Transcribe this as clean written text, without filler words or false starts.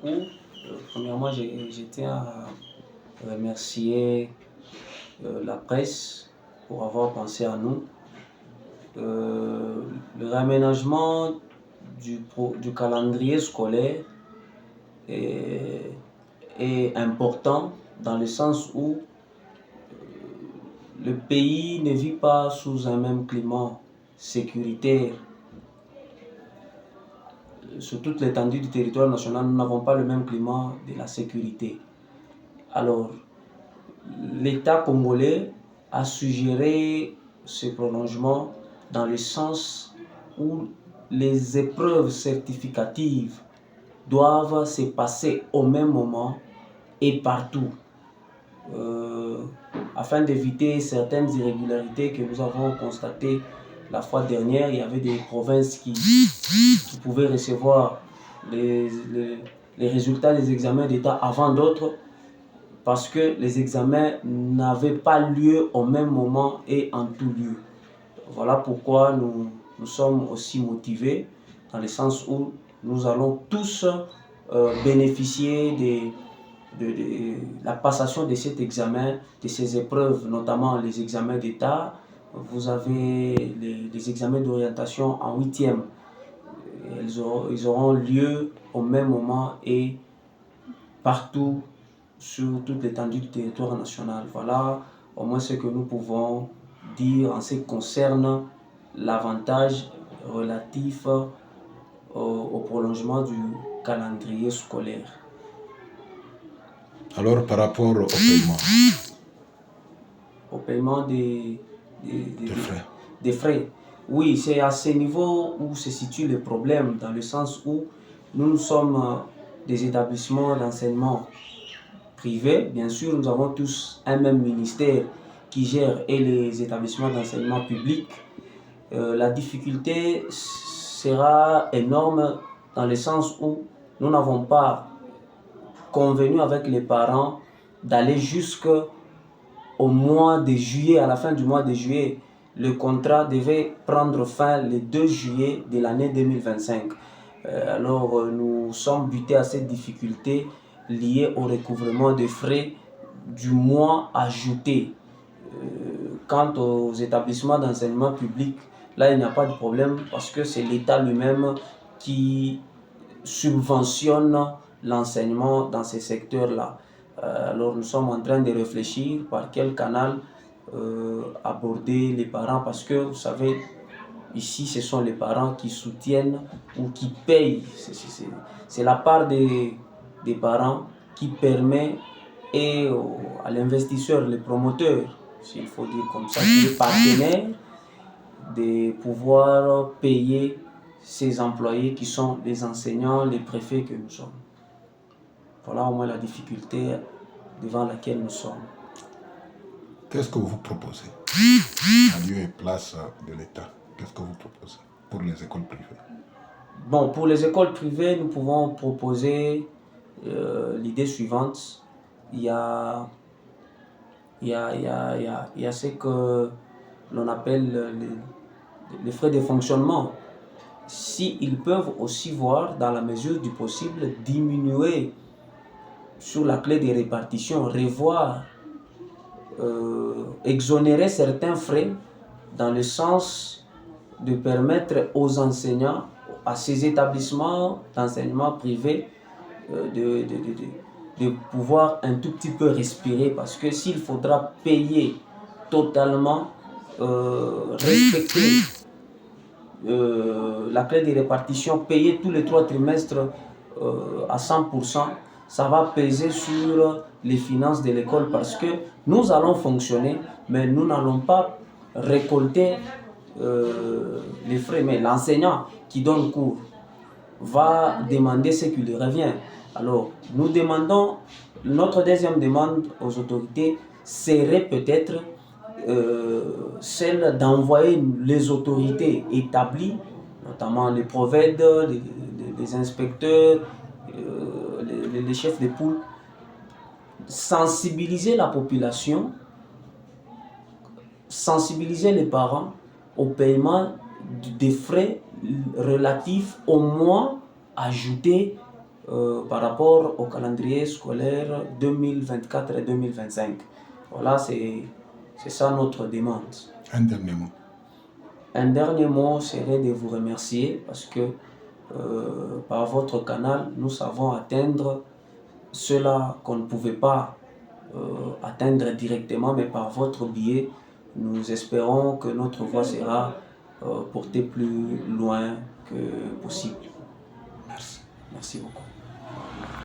beaucoup. Premièrement, je tiens à remercier la presse pour avoir pensé à nous. Le réaménagement du calendrier scolaire est important dans le sens où le pays ne vit pas sous un même climat sécuritaire. Sur toute l'étendue du territoire national, nous n'avons pas le même climat de la sécurité. Alors, l'État congolais a suggéré ce prolongement dans le sens où les épreuves certificatives doivent se passer au même moment et partout, afin d'éviter certaines irrégularités que nous avons constatées la fois dernière. Il y avait des provinces qui pouvaient recevoir les résultats des examens d'État avant d'autres, parce que les examens n'avaient pas lieu au même moment et en tout lieu. Voilà pourquoi nous sommes aussi motivés, dans le sens où nous allons tous bénéficier de la passation de cet examen, de ces épreuves, notamment les examens d'État. Vous avez les examens d'orientation en 8e. Ils auront lieu au même moment et partout sur toute l'étendue du territoire national. Voilà au moins ce que nous pouvons dire en ce qui concerne l'avantage relatif au prolongement du calendrier scolaire. Alors, par rapport au paiement Au paiement des frais. Oui, c'est à ce niveau où se situe le problème, dans le sens où nous sommes des établissements d'enseignement privés. Bien sûr, nous avons tous un même ministère qui gère et les établissements d'enseignement public. La difficulté sera énorme dans le sens où nous n'avons pas convenu avec les parents d'aller jusqu'au mois de juillet. À la fin du mois de juillet, le contrat devait prendre fin le 2 juillet de l'année 2025. Alors nous sommes butés à cette difficulté liée au recouvrement des frais du mois ajouté. Quant aux établissements d'enseignement public, là il n'y a pas de problème parce que c'est l'État lui-même qui subventionne l'enseignement dans ces secteurs-là. Alors nous sommes en train de réfléchir par quel canal aborder les parents, parce que vous savez, ici ce sont les parents qui soutiennent ou qui payent. C'est la part des parents qui permet à l'investisseur, le promoteur, s'il faut dire comme ça, qui est partenaire, de pouvoir payer ces employés qui sont les enseignants, les préfets que nous sommes. Voilà au moins la difficulté devant laquelle nous sommes. Qu'est-ce que vous proposez en lieu et place de l'État? Qu'est-ce que vous proposez pour les écoles privées? Bon, pour les écoles privées, nous pouvons proposer l'idée suivante. Il y a ce que l'on appelle les frais de fonctionnement. S'ils peuvent aussi voir, dans la mesure du possible, diminuer sur la clé de répartition, revoir, exonérer certains frais, dans le sens de permettre aux enseignants, à ces établissements d'enseignement privé, de pouvoir un tout petit peu respirer, parce que s'il faudra payer totalement, respecter la clé de répartition, payer tous les 3 trimestres à 100%, ça va peser sur les finances de l'école, parce que nous allons fonctionner, mais nous n'allons pas récolter les frais. Mais l'enseignant qui donne cours va demander ce qui lui revient. Alors, nous demandons, notre deuxième demande aux autorités serait peut-être celle d'envoyer les autorités établies, notamment les provèdes, les inspecteurs, les chefs de poule, sensibiliser la population, sensibiliser les parents au paiement des frais relatifs au mois ajouté par rapport au calendrier scolaire 2024 et 2025. Voilà, c'est ça notre demande. Un dernier mot. Un dernier mot serait de vous remercier parce que par votre canal, nous savons atteindre cela qu'on ne pouvait pas atteindre directement, mais par votre biais, nous espérons que notre voix sera portée plus loin que possible. Merci. Merci beaucoup.